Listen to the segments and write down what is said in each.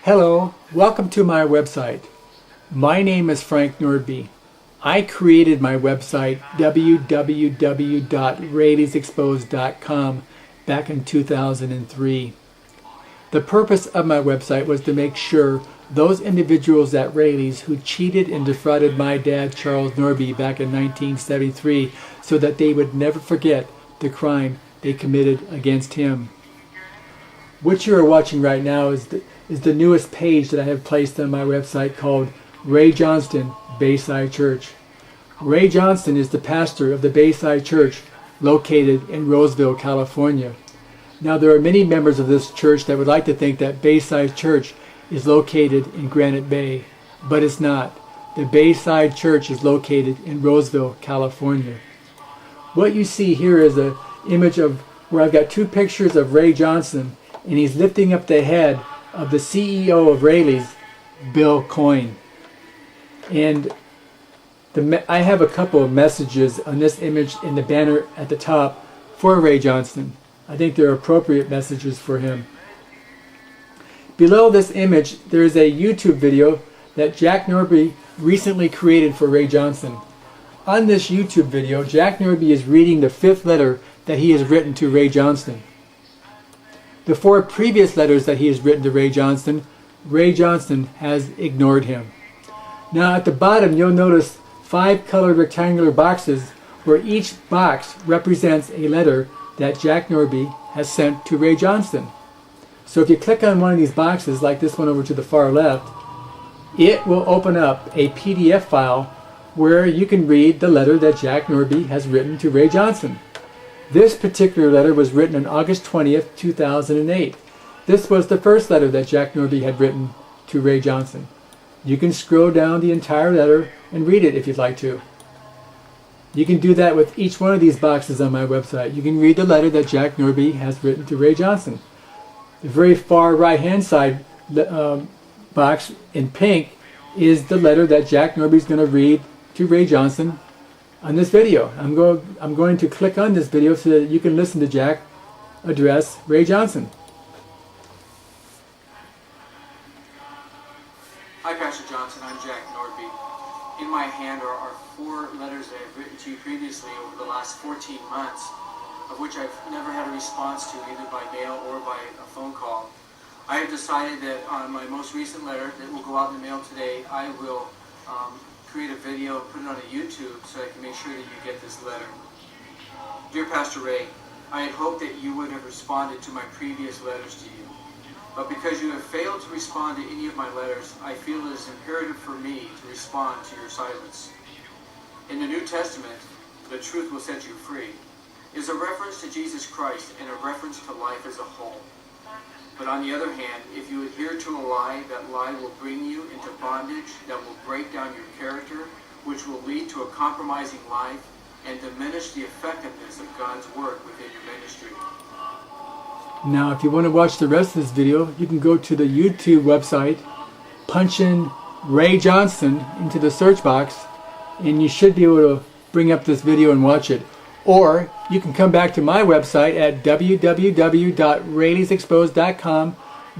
Hello, welcome to my website. My name is Frank Nordby. I created my website www.rayleysexposed.com back in 2003. The purpose of my website was to make sure those individuals at Rayleys who cheated and defrauded my dad Charles Nordby back in 1973 so that they would never forget the crime they committed against him. What you are watching right now is the newest page that I have placed on my website called RayJohnston Bayside Church. Ray Johnston is the pastor of the Bayside Church located in Roseville, California. Now there are many members of this church that would like to think that Bayside Church is located in Granite Bay, but it's not. The Bayside Church is located in Roseville, California. What you see here is an image of where I've got two pictures of Ray Johnston, and he's lifting up the head of the CEO of Rayleys, Bill Coyne. And I have a couple of messages on this image in the banner at the top for Ray Johnston. I think they're appropriate messages for him. Below this image, there is a YouTube video that Jack Nordby recently created for Ray Johnston. On this YouTube video, Jack Nordby is reading the fifth letter that he has written to Ray Johnston. The four previous letters that he has written to Ray Johnston has ignored him. Now at the bottom you'll notice 5 colored rectangular boxes where each box represents a letter that Jack Nordby has sent to Ray Johnston. So if you click on one of these boxes, like this one over to the far left, it will open up a PDF file where you can read the letter that Jack Nordby has written to Ray Johnston. This particular letter was written on August 20th, 2008. This was the first letter that Jack Nordby had written to Ray Johnston. You can scroll down the entire letter and read it if you'd like to. You can do that with each one of these boxes on my website. You can read the letter that Jack Nordby has written to Ray Johnston. The very far right hand side box in pink is the letter that Jack Nordby is going to read to Ray Johnston on this video. I'm going to click on this video so that you can listen to Jack address Ray Johnston. Hi Pastor Johnson, I'm Jack Nordby. In my hand are 4 letters that I've written to you previously over the last 14 months, of which I've never had a response to either by mail or by a phone call. I have decided that on my most recent letter that will go out in the mail today, I will create a video, put it on a YouTube so I can make sure that you get this letter. Dear Pastor Ray, I had hoped that you would have responded to my previous letters to you. But because you have failed to respond to any of my letters, I feel it is imperative for me to respond to your silence. In the New Testament, the truth will set you free is a reference to Jesus Christ and a reference to life as a whole. But on the other hand, if you adhere to a lie, that lie will bring you into bondage, that will break down your character, which will lead to a compromising life and diminish the effectiveness of God's work within your ministry. Now if you want to watch the rest of this video, you can go to the YouTube website, punch in Ray Johnston into the search box, and you should be able to bring up this video and watch it. Or you can come back to my website at www.rayleysexposed.com,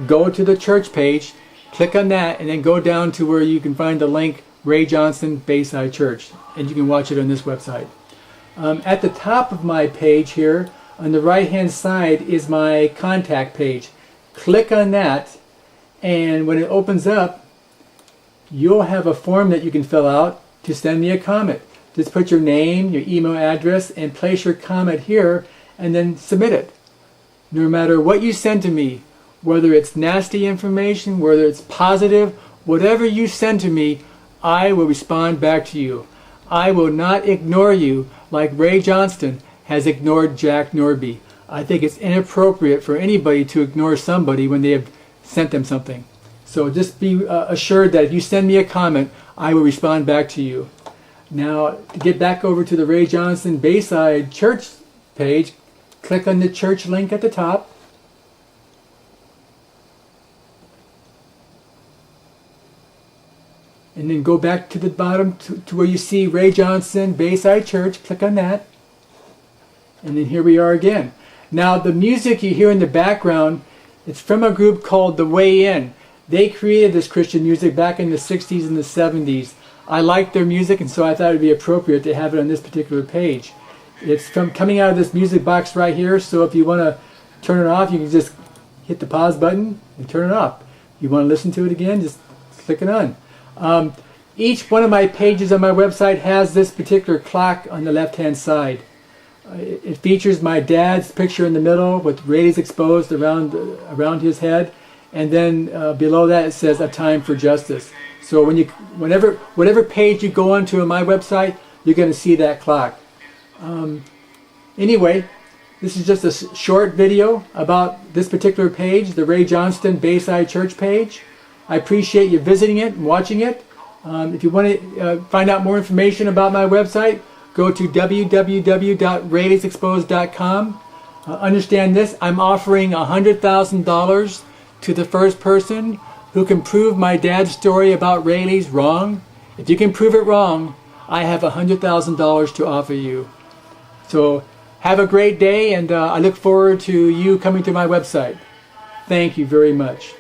go to the church page, click on that, and then go down to where you can find the link RayJohnston Bayside Church, and you can watch it on this website. At the top of my page here, on the right hand side is my contact page. Click on that, and when it opens up, you'll have a form that you can fill out to send me a comment. Just put your name, your email address, and place your comment here, and then submit it. No matter what you send to me, whether it's nasty information, whether it's positive, whatever you send to me, I will respond back to you. I will not ignore you like Ray Johnston has ignored Jack Nordby. I think it's inappropriate for anybody to ignore somebody when they have sent them something. So just be assured that if you send me a comment, I will respond back to you. Now, to get back over to the RayJohnston Bayside Church page, click on the church link at the top. And then go back to the bottom to where you see RayJohnston Bayside Church. Click on that. And then here we are again. Now the music you hear in the background, it's from a group called The Way In. They created this Christian music back in the 60s and the 70s. I liked their music, and so I thought it would be appropriate to have it on this particular page. It's coming out of this music box right here, so if you want to turn it off, you can just hit the pause button and turn it off. If you want to listen to it again, just click it on. Each one of my pages on my website has this particular clock on the left-hand side. It features my dad's picture in the middle with Rayleigh exposed around his head, and then below that it says "A Time for Justice." So whatever page you go onto on my website, you're going to see that clock. Anyway, this is just a short video about this particular page, the RayJohnston Bayside Church page. I appreciate you visiting it and watching it. If you want to find out more information about my website, go to www.rayleighsexposed.com. Understand this, I'm offering $100,000 to the first person who can prove my dad's story about Rayleigh's wrong. If you can prove it wrong, I have $100,000 to offer you. So have a great day, and I look forward to you coming to my website. Thank you very much.